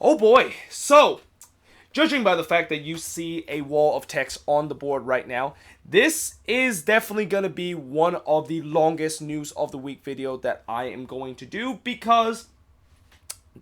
Oh boy. So, judging by the fact that you see a wall of text on the board right now, this is definitely going to be one of the longest news of the week video that I am going to do because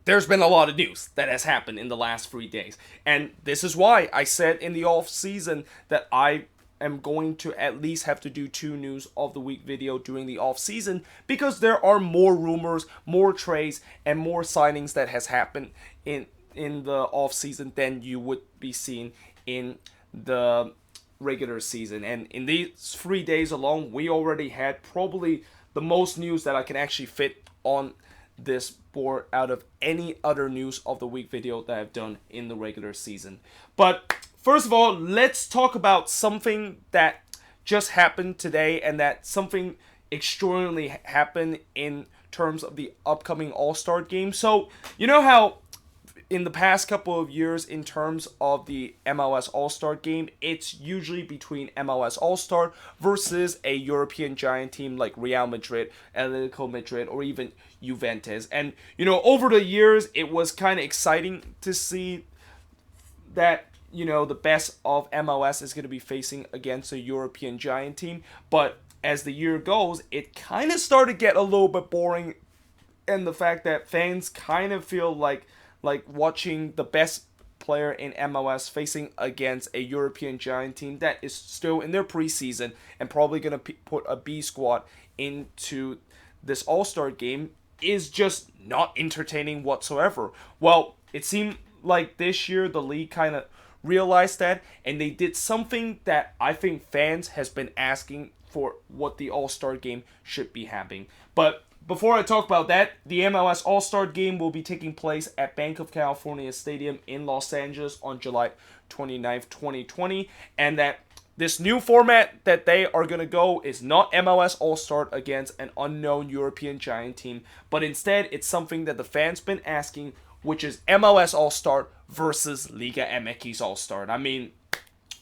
there's been a lot of news that has happened in the last 3 days. And this is why I said in the off season that I am going to at least have to do 2 news of the week video during the off season because there are more rumors, more trades, and more signings that has happened in the off season than you would be seeing in the regular season. And in these 3 days alone, we already had probably the most news that I can actually fit on this board out of any other news of the week video that I've done in the regular season. But first of all, let's talk about something that just happened today and that something extraordinarily happened in terms of the upcoming All Star game. So, you know how in the past couple of years, in terms of the MLS All Star game, it's usually between MLS All Star versus a European giant team like Real Madrid, Atletico Madrid, or even Juventus. And, over the years, it was kind of exciting to see that, the best of MLS is going to be facing against a European giant team. But as the year goes, it kind of started to get a little bit boring, and the fact that fans kind of feel like watching the best player in MLS facing against a European giant team that is still in their preseason and probably going to put a B squad into this All-Star game is just not entertaining whatsoever. Well, it seemed like this year the league kind of realized that, and they did something that I think fans has been asking for what the All-Star game should be having. But before I talk about that, the MLS All Star Game will be taking place at Banc of California Stadium in Los Angeles on July 29th, 2020, and that this new format that they are going to go is not MLS All Star against an unknown European giant team, but instead it's something that the fans been asking, which is MLS All Star versus Liga MX All Star. I mean,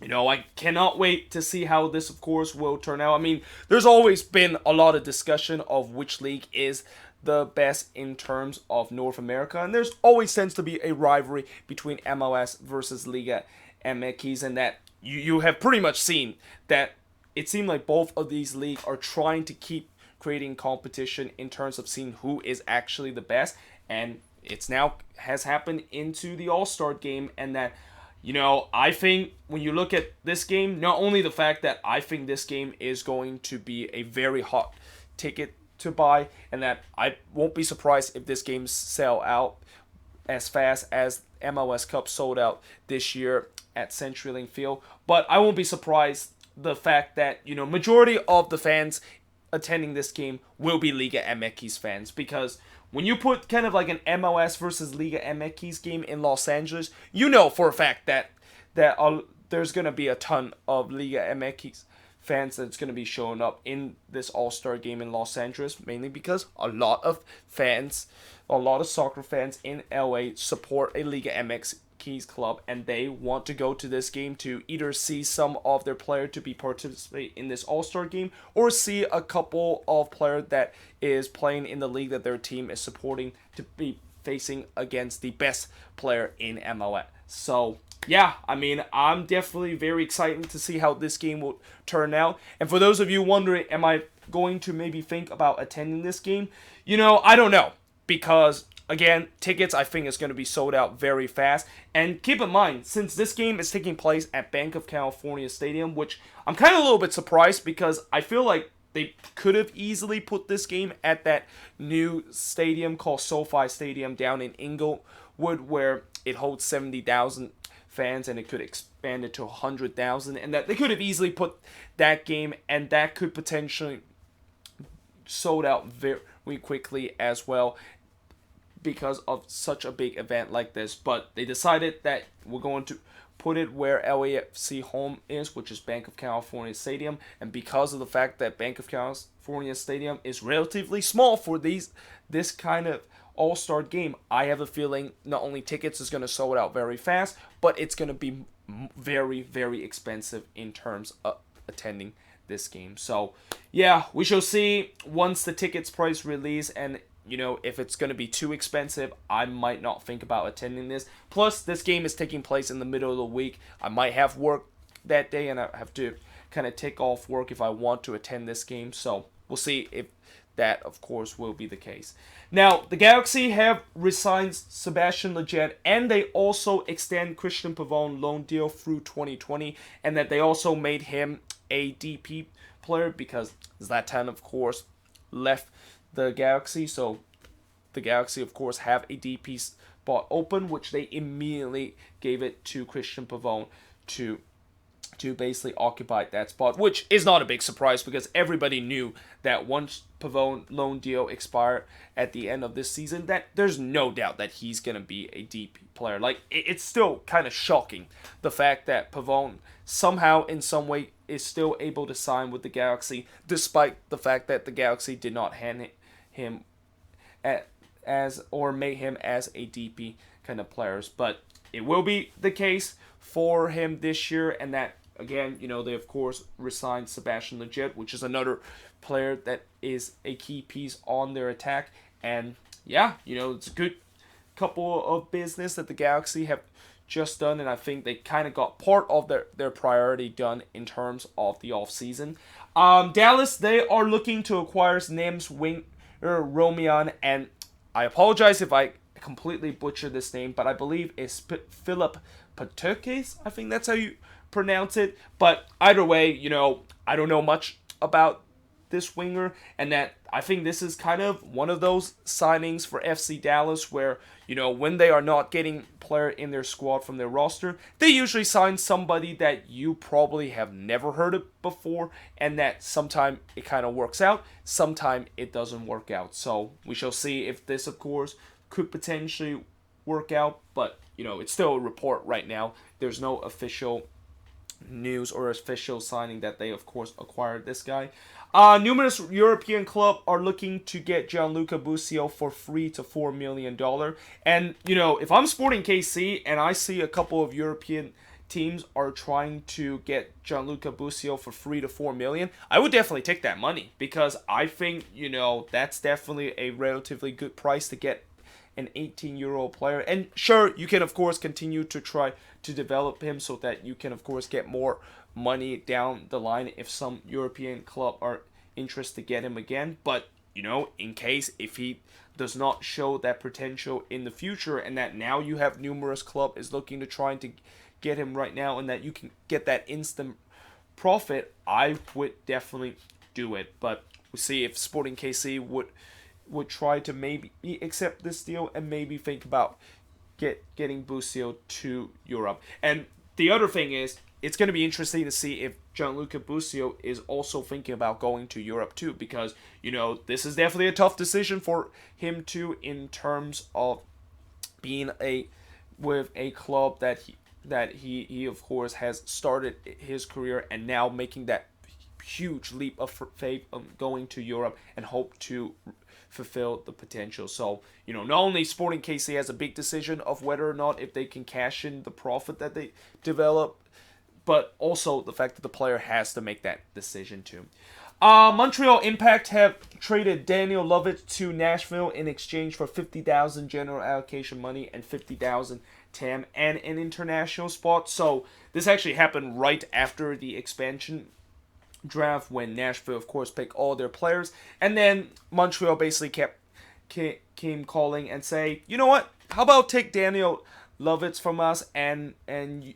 I cannot wait to see how this, of course, will turn out. I mean, there's always been a lot of discussion of which league is the best in terms of North America, and there's always tends to be a rivalry between MLS versus Liga MX, and that you have pretty much seen that it seemed like both of these leagues are trying to keep creating competition in terms of seeing who is actually the best, and it's now has happened into the All-Star game, and that I think when you look at this game, not only the fact that I think this game is going to be a very hot ticket to buy, and that I won't be surprised if this game sell out as fast as MLS Cup sold out this year at CenturyLink Field, but I won't be surprised the fact that, majority of the fans attending this game will be Liga MX fans, because when you put kind of like an MLS versus Liga MX game in Los Angeles, you know for a fact that there's going to be a ton of Liga MX fans that's going to be showing up in this All-Star game in Los Angeles, mainly because a lot of soccer fans in LA support a Liga MX club, and they want to go to this game to either see some of their player to be participate in this All-Star game, or see a couple of player that is playing in the league that their team is supporting to be facing against the best player in MLS. So yeah, I mean, I'm definitely very excited to see how this game will turn out. And for those of you wondering, am I going to maybe think about attending this game? I don't know, because again, tickets I think is going to be sold out very fast. And keep in mind, since this game is taking place at Banc of California Stadium, which I'm kind of a little bit surprised because I feel like they could have easily put this game at that new stadium called SoFi Stadium down in Inglewood, where it holds 70,000 fans, and it could expand it to 100,000, and that they could have easily put that game, and that could potentially sold out very quickly as well, because of such a big event like this. But they decided that we're going to put it where LAFC home is, which is Banc of California Stadium, and because of the fact that Banc of California Stadium is relatively small for this kind of All-Star game, I have a feeling not only tickets is going to sold out very fast, but it's going to be very, very expensive in terms of attending this game. So yeah, we shall see once the tickets price release, and if it's going to be too expensive, I might not think about attending this. Plus, this game is taking place in the middle of the week. I might have work that day, and I have to kind of take off work if I want to attend this game. So we'll see if that, of course, will be the case. Now, the Galaxy have re-signed Sebastian Lletget, and they also extend Christian Pavón loan deal through 2020, and that they also made him a DP player because Zlatan, of course, left the Galaxy. So the Galaxy, of course, have a DP spot open, which they immediately gave it to Christian Pavón to basically occupy that spot, which is not a big surprise because everybody knew that once Pavón loan deal expired at the end of this season, that there's no doubt that he's going to be a DP player. Like, it's still kind of shocking, the fact that Pavón somehow, in some way, is still able to sign with the Galaxy, despite the fact that the Galaxy did not hand him made him as a DP kind of players. But it will be the case for him this year, and that, again, they of course re-signed Sebastian Lletget, which is another player that is a key piece on their attack. And yeah, it's a good couple of business that the Galaxy have just done, and I think they kind of got part of their priority done in terms of the offseason. Dallas, they are looking to acquire Nims winger Romian, and I apologize if I completely butcher this name, but I believe it's Philip Patukes. I think that's how you pronounce it. But either way, I don't know much about this winger, and that I think this is kind of one of those signings for FC Dallas where, when they are not getting player in their squad from their roster, they usually sign somebody that you probably have never heard of before, and that sometime it kind of works out, sometime it doesn't work out. So we shall see if this, of course, could potentially work out, but it's still a report right now. There's no official news or official signing that they, of course, acquired this guy. Numerous European clubs are looking to get Gianluca Busio for $3 to $4 million. And, if I'm Sporting KC and I see a couple of European teams are trying to get Gianluca Busio for $3 to $4 million, I would definitely take that money, because I think, that's definitely a relatively good price to get an 18-year-old player. And sure, you can, of course, continue to try to develop him so that you can, of course, get more money down the line if some European club are interested to get him again. But, in case if he does not show that potential in the future, and that now you have numerous club is looking to trying to get him right now, and that you can get that instant profit, I would definitely do it. But we'll see if Sporting KC would try to maybe accept this deal and maybe think about getting Busio to Europe. And the other thing is, it's going to be interesting to see if Gianluca Busio is also thinking about going to Europe too, because, this is definitely a tough decision for him too, in terms of being with a club that he of course has started his career, and now making that huge leap of faith of going to Europe and hope to fulfill the potential. So, not only Sporting KC has a big decision of whether or not if they can cash in the profit that they develop, but also the fact that the player has to make that decision too. Montreal Impact have traded Daniel Lovett to Nashville in exchange for $50,000 general allocation money and $50,000 TAM and an international spot. So this actually happened right after the expansion draft, when Nashville, of course, picked all their players, and then Montreal basically came calling and say, you know what? How about take Daniel Lovitz from us, and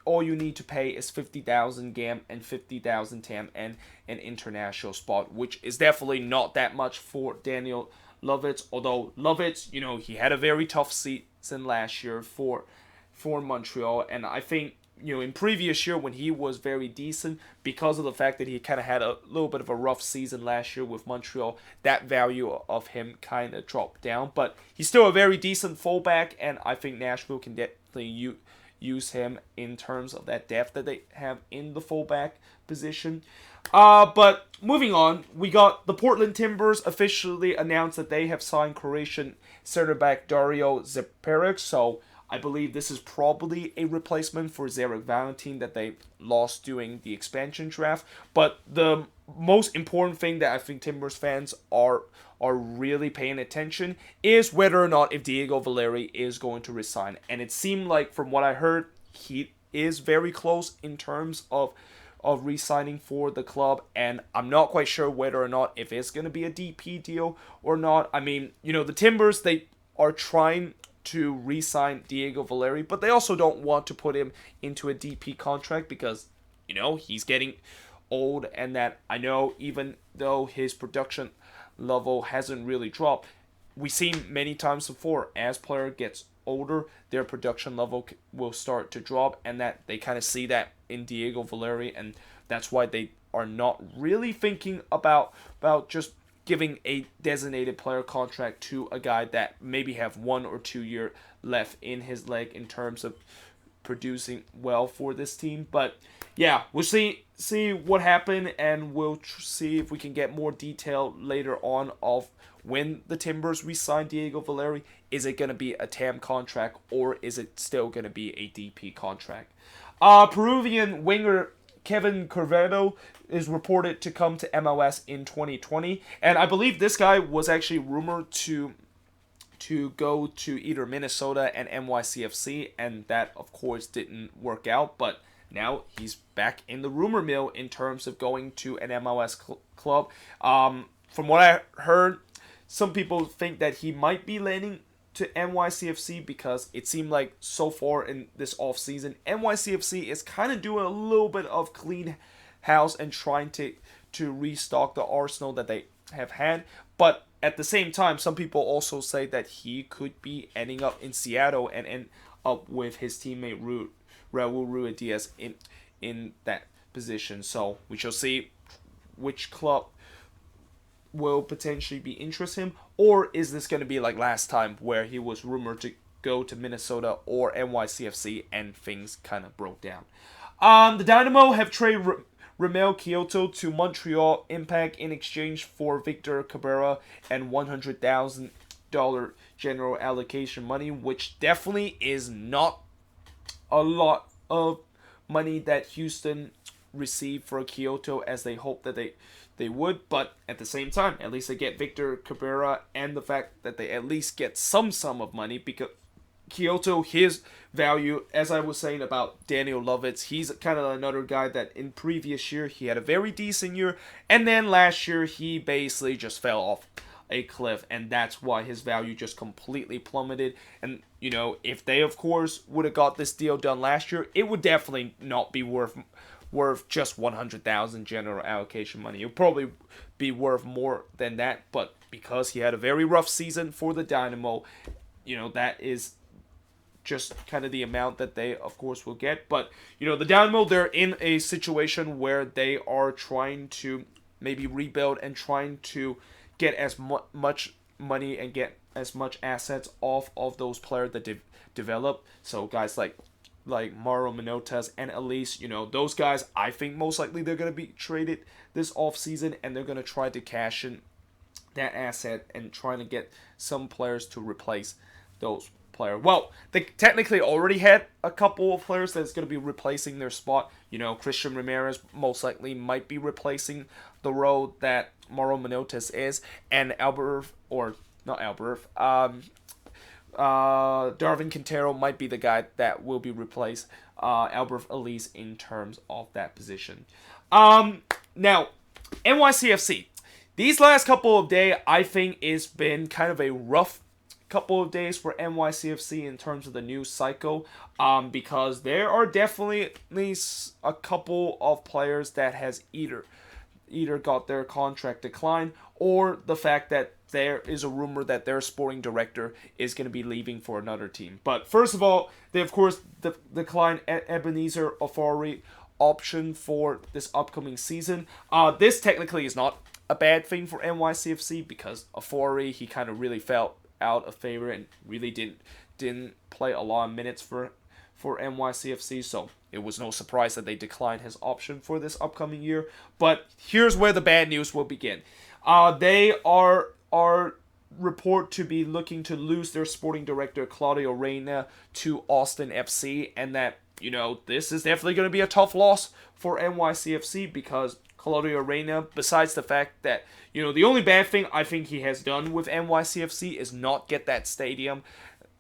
all you need to pay is $50,000 GAM and $50,000 TAM and an international spot, which is definitely not that much for Daniel Lovitz. Although Lovitz, he had a very tough season last year for Montreal, and I think, in previous year when he was very decent, because of the fact that he kind of had a little bit of a rough season last year with Montreal, that value of him kind of dropped down. But he's still a very decent fullback, and I think Nashville can definitely use him in terms of that depth that they have in the fullback position. But moving on, we got the Portland Timbers officially announced that they have signed Croatian center back Dario Zeperic. So I believe this is probably a replacement for Zarek Valentin that they lost during the expansion draft. But the most important thing that I think Timbers fans are are really paying attention is whether or not if Diego Valeri is going to resign. And it seemed like, from what I heard, he is very close in terms of re-signing for the club, and I'm not quite sure whether or not if it's going to be a DP deal or not. I mean, the Timbers, they are trying to re-sign Diego Valeri, but they also don't want to put him into a DP contract because, he's getting old, and that I know even though his production level hasn't really dropped, we've seen many times before, as player gets older, their production level will start to drop, and that they kind of see that in Diego Valeri, and that's why they are not really thinking about just giving a designated player contract to a guy that maybe have 1 or 2 year left in his leg in terms of producing well for this team. But yeah, we'll see what happened, and we'll see if we can get more detail later on of when the Timbers re-sign Diego Valeri. Is it going to be a TAM contract, or is it still going to be a DP contract? Peruvian winger Kevin Curvedo is reported to come to MLS in 2020, and I believe this guy was actually rumored to go to either Minnesota and NYCFC, and that of course didn't work out, but now he's back in the rumor mill in terms of going to an MLS club. From what I heard, some people think that he might be landing to NYCFC because it seemed like so far in this offseason, NYCFC is kind of doing a little bit of clean house and trying to restock the arsenal that they have had. But at the same time, some people also say that he could be ending up in Seattle and end up with his teammate Raul Ruidiaz in that position. So we shall see which club will potentially be interested in him, or is this going to be like last time where he was rumored to go to Minnesota or NYCFC and things kind of broke down. The Dynamo have traded Ramel Kyoto to Montreal Impact in exchange for Victor Cabrera and $100,000 general allocation money, which definitely is not a lot of money that Houston received for Kyoto as they hoped that they would, but at the same time, at least they get Victor Cabrera, and the fact that they at least get some sum of money, because Kyoto, his value, as I was saying about Daniel Lovitz, he's kind of another guy that in previous year, he had a very decent year, and then last year, he basically just fell off a cliff, and that's why his value just completely plummeted. And, if they, of course, would have got this deal done last year, it would definitely not be worth just $100,000 general allocation money. It'll probably be worth more than that, but because he had a very rough season for the Dynamo, that is just kind of the amount that they, of course, will get. But, the Dynamo, they're in a situation where they are trying to maybe rebuild and trying to get as much money and get as much assets off of those players that they've developed. So guys like Mauro Manotas and Elise, those guys, I think most likely they're going to be traded this offseason, and they're going to try to cash in that asset and trying to get some players to replace those players. Well, they technically already had a couple of players that's going to be replacing their spot. Christian Ramirez most likely might be replacing the role that Mauro Manotas is, and Darwin Quintero might be the guy that will be replaced Albert Elise in terms of that position. Now, NYCFC. These last couple of days, I think, it's been kind of a rough couple of days for NYCFC in terms of the news cycle, because there are definitely at least a couple of players that has either got their contract declined, or the fact that there is a rumor that their sporting director is going to be leaving for another team. But first of all, they of course declined Ebenezer Ofori option for this upcoming season. This technically is not a bad thing for NYCFC because Ofori, he kind of really fell out of favor and really didn't play a lot of minutes for NYCFC, so it was no surprise that they declined his option for this upcoming year. But here's where the bad news will begin. They are report to be looking to lose their sporting director Claudio Reyna to Austin FC, and that this is definitely going to be a tough loss for NYCFC because Claudio Reyna, besides the fact that, the only bad thing I think he has done with NYCFC is not get that stadium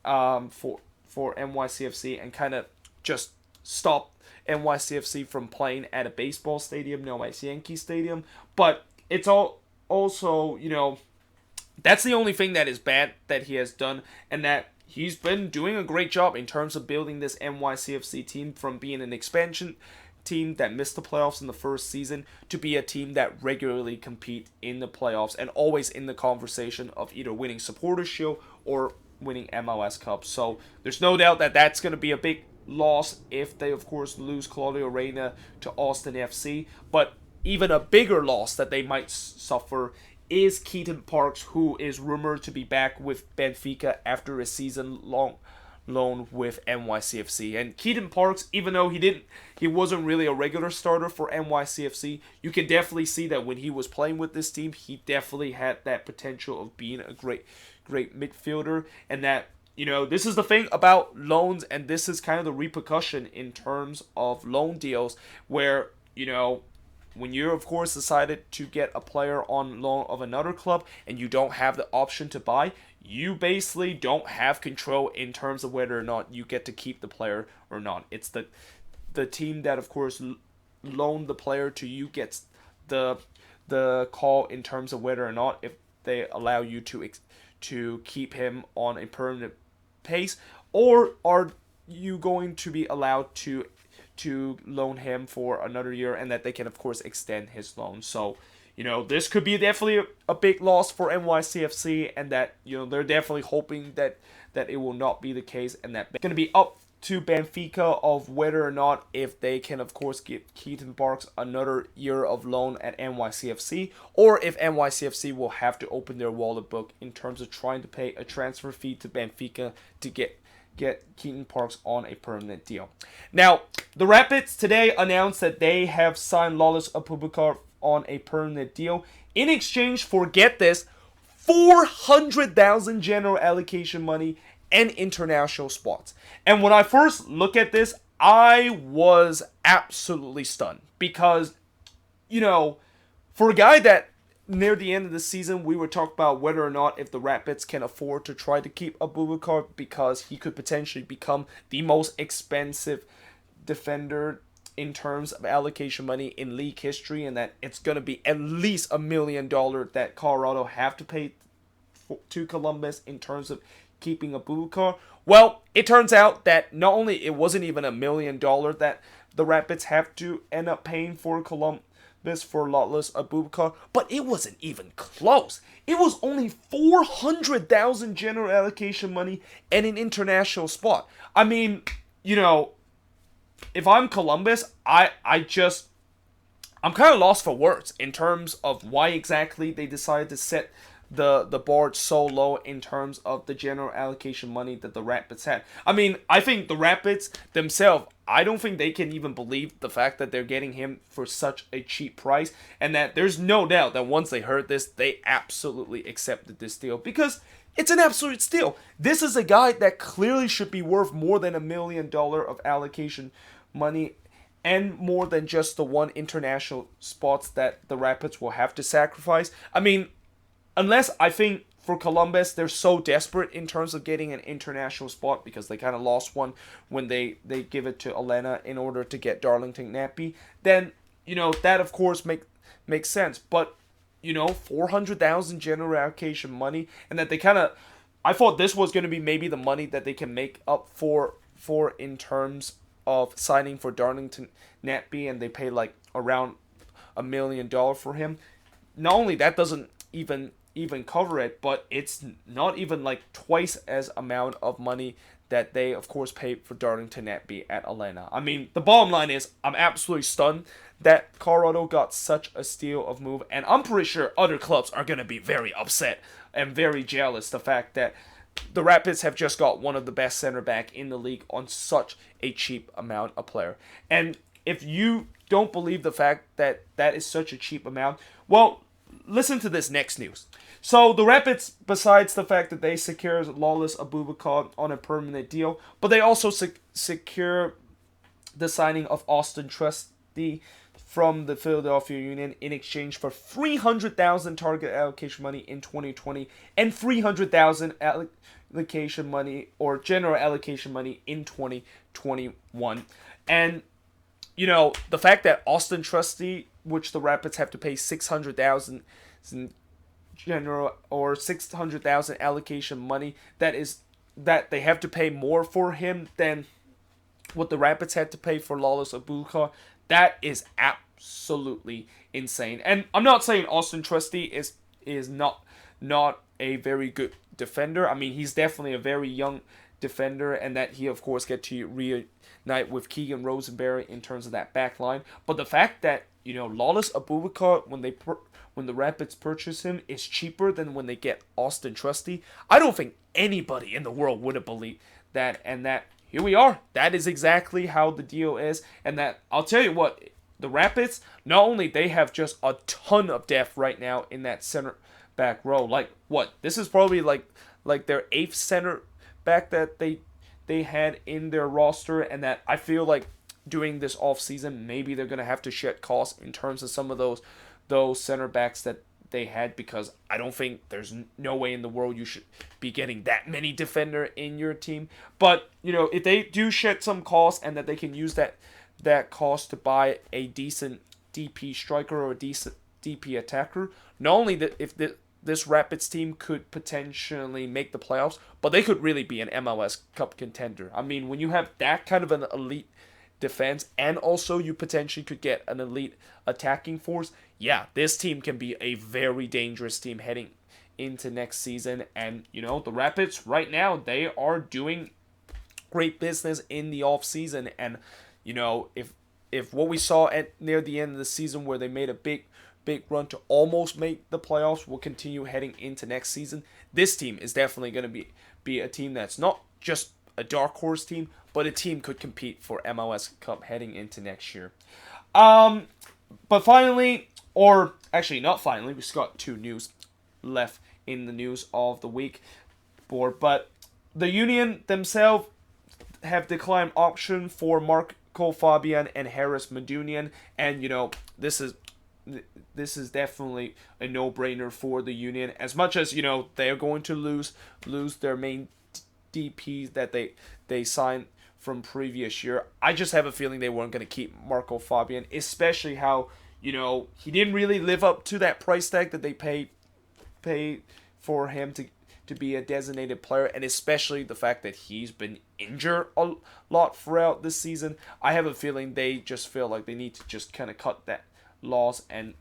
for NYCFC and kind of just stop NYCFC from playing at a baseball stadium, no, it's Yankee Stadium. But it's also, that's the only thing that is bad that he has done, and that he's been doing a great job in terms of building this NYCFC team from being an expansion team that missed the playoffs in the first season to be a team that regularly compete in the playoffs and always in the conversation of either winning Supporters Shield or winning MLS Cup. So there's no doubt that that's going to be a big loss if they, of course, lose Claudio Reyna to Austin FC. But even a bigger loss that they might suffer is Keaton Parks, who is rumored to be back with Benfica after a season-long loan with NYCFC. And Keaton Parks, even though he wasn't really a regular starter for NYCFC, you can definitely see that when he was playing with this team, he definitely had that potential of being a great midfielder. And that, this is the thing about loans, and this is kind of the repercussion in terms of loan deals where, when you're, of course, decided to get a player on loan of another club and you don't have the option to buy, you basically don't have control in terms of whether or not you get to keep the player or not. It's the team that, of course, loaned the player to you gets the call in terms of whether or not if they allow you to keep him on a permanent pace, or are you going to be allowed to loan him for another year, and that they can, of course, extend his loan. So, this could be definitely a big loss for NYCFC, and that, they're definitely hoping that it will not be the case, and that it's going to be up to Benfica of whether or not if they can, of course, give Keaton Parks another year of loan at NYCFC, or if NYCFC will have to open their wallet book in terms of trying to pay a transfer fee to Benfica to get Keaton Parks on a permanent deal. Now, the Rapids today announced that they have signed Lawless Abubakar on a permanent deal in exchange for, get this, 400,000 general allocation money and international spots. And when I first look at this, I was absolutely stunned because, for a guy that near the end of the season, we were talking about whether or not if the Rapids can afford to try to keep Abubakar because he could potentially become the most expensive defender in terms of allocation money in league history, and that it's going to be at least $1 million that Colorado have to pay to Columbus in terms of keeping Abubakar. Well, it turns out that not only it wasn't even $1 million that the Rapids have to end up paying for Columbus for Lawless Abubakar, but it wasn't even close. It was only 400,000 general allocation money and an international spot. I mean, if I'm Columbus, I'm kind of lost for words in terms of why exactly they decided to set the bar so low in terms of the general allocation money that the Rapids had. I mean, I think the Rapids themselves, I don't think they can even believe the fact that they're getting him for such a cheap price, and that there's no doubt that once they heard this, they absolutely accepted this deal because it's an absolute steal. This is a guy that clearly should be worth more than $1 million of allocation money and more than just the one international spots that the Rapids will have to sacrifice. I mean, unless I think for Columbus, they're so desperate in terms of getting an international spot because they kind of lost one when they give it to Elena in order to get Darlington Nappy, then, that of course makes sense. But, 400,000 general allocation money, and that they kind of, I thought this was going to be maybe the money that they can make up for in terms of signing for Darlington Nappy, and they pay like around $1 million for him. Not only that doesn't even cover it, but it's not even like twice as amount of money that they, of course, paid for Darlington Nappy at Elena. I mean, the bottom line is, I'm absolutely stunned that Colorado got such a steal of move, and I'm pretty sure other clubs are going to be very upset and very jealous the fact that the Rapids have just got one of the best center back in the league on such a cheap amount of player. And if you don't believe the fact that that is such a cheap amount, well, listen to this next news. So the Rapids, besides the fact that they secure Lawless Abubakar on a permanent deal, but they also secure the signing of Austin Trusty from the Philadelphia Union in exchange for $300,000 target allocation money in 2020 and $300,000 allocation money or general allocation money in 2021. And the fact that Austin Trusty, which the Rapids have to pay $600,000 general or $600,000 allocation money, that they have to pay more for him than what the Rapids had to pay for Lawless Abuka, that is absolutely insane. And I'm not saying Austin Trusty is not a very good defender. I mean, he's definitely a very young defender, and that he of course get to reunite with Keegan Rosenberry in terms of that back line. But the fact that Lawless Abuka, when the Rapids purchase him, is cheaper than when they get Austin Trusty, I don't think anybody in the world would have believed that. And that here we are. That is exactly how the deal is. And that, I'll tell you what, the Rapids, not only they have just a ton of depth right now in that center back row. Like what? This is probably like their 8th center back that they had in their roster, and that I feel like during this offseason, maybe they're going to have to shed costs in terms of some of those center backs that they had, because I don't think there's no way in the world you should be getting that many defender in your team. But, if they do shed some costs and that they can use that cost to buy a decent DP striker or a decent DP attacker, not only that if this Rapids team could potentially make the playoffs, but they could really be an MLS Cup contender. I mean, when you have that kind of an elite defense and also you potentially could get an elite attacking force, yeah, this team can be a very dangerous team heading into next season. And, the Rapids right now, they are doing great business in the offseason. And, if what we saw near the end of the season where they made a big run to almost make the playoffs will continue heading into next season, this team is definitely going to be a team that's not just a dark horse team, but a team could compete for MLS Cup heading into next year. But finally, or actually not finally, we've got 2 news left in the news of the week board. But the Union themselves have declined option for Marco Fabian and Harris Medunian, and this is definitely a no-brainer for the Union. As much as they are going to lose their main DPs that they signed from previous year, I just have a feeling they weren't going to keep Marco Fabian, especially how he didn't really live up to that price tag that they paid for him to be a designated player, and especially the fact that he's been injured a lot throughout this season. I have a feeling they just feel like they need to just kind of cut that loss and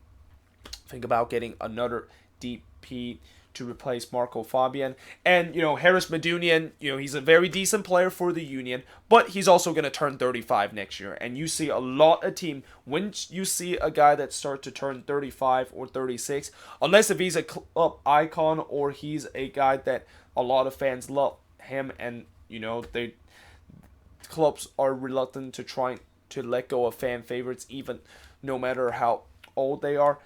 think about getting another DP to replace Marco Fabian. And, Harris Medunian, he's a very decent player for the Union, but he's also going to turn 35 next year. And you see a lot of team, when you see a guy that starts to turn 35 or 36, unless if he's a club icon or he's a guy that a lot of fans love him and, clubs are reluctant to try to let go of fan favorites, even no matter how old they are,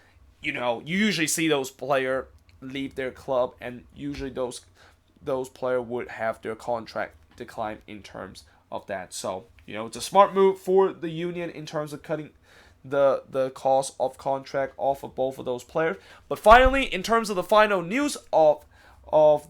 you usually see those players leave their club, and usually those players would have their contract decline in terms of that. So, it's a smart move for the Union in terms of cutting the cost of contract off of both of those players. But finally, in terms of the final news of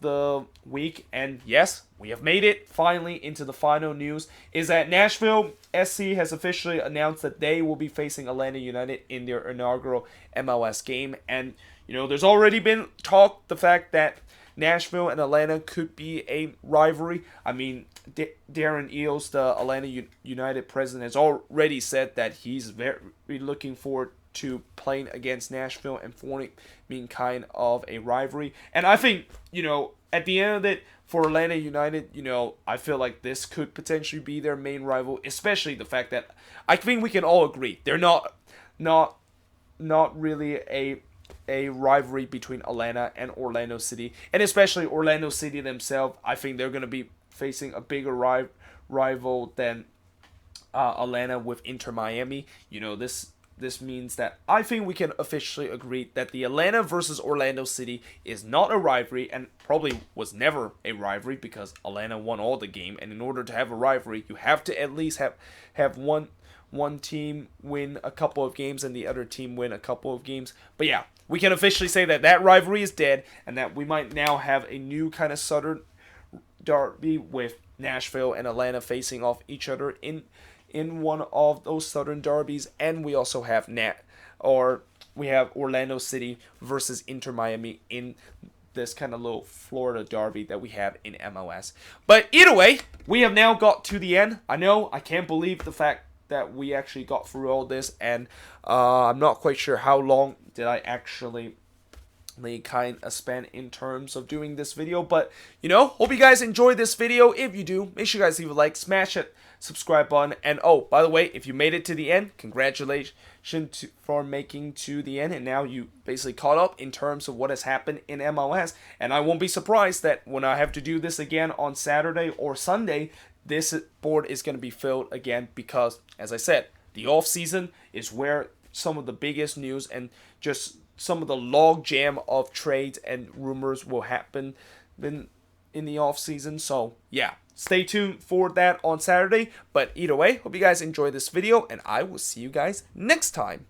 the week, and yes, we have made it finally into the final news, is that Nashville SC has officially announced that they will be facing Atlanta United in their inaugural MLS game. And there's already been talk the fact that Nashville and Atlanta could be a rivalry. I mean, Darren Eales, the Atlanta United president, has already said that he's very looking forward to playing against Nashville and forming kind of a rivalry. And I think, at the end of it, for Atlanta United, I feel like this could potentially be their main rival, especially the fact that I think we can all agree they're not really a rivalry between Atlanta and Orlando City, and especially Orlando City themselves. I think they're going to be facing a bigger rival than Atlanta with Inter Miami. This means that I think we can officially agree that the Atlanta versus Orlando City is not a rivalry, and probably was never a rivalry, because Atlanta won all the game, and in order to have a rivalry, you have to at least have one one team win a couple of games and the other team win a couple of games. But yeah, we can officially say that that rivalry is dead and that we might now have a new kind of Southern derby with Nashville and Atlanta facing off each other in one of those Southern derbies. And we also have we have Orlando City versus Inter Miami in this kind of little Florida derby that we have in MLS. But either way, we have now got to the end. I know, I can't believe the fact that we actually got through all this, and I'm not quite sure how long did I actually kind of spend in terms of doing this video, but hope you guys enjoyed this video. If you do, make sure you guys leave a like, smash that subscribe button, and oh, by the way, if you made it to the end, congratulations for making to the end, and now you basically caught up in terms of what has happened in MLS. And I won't be surprised that when I have to do this again on Saturday or Sunday, this board is going to be filled again, because as I said, the off season is where some of the biggest news and just some of the log jam of trades and rumors will happen in the off season. So yeah, stay tuned for that on Saturday. But either way, hope you guys enjoy this video, and I will see you guys next time.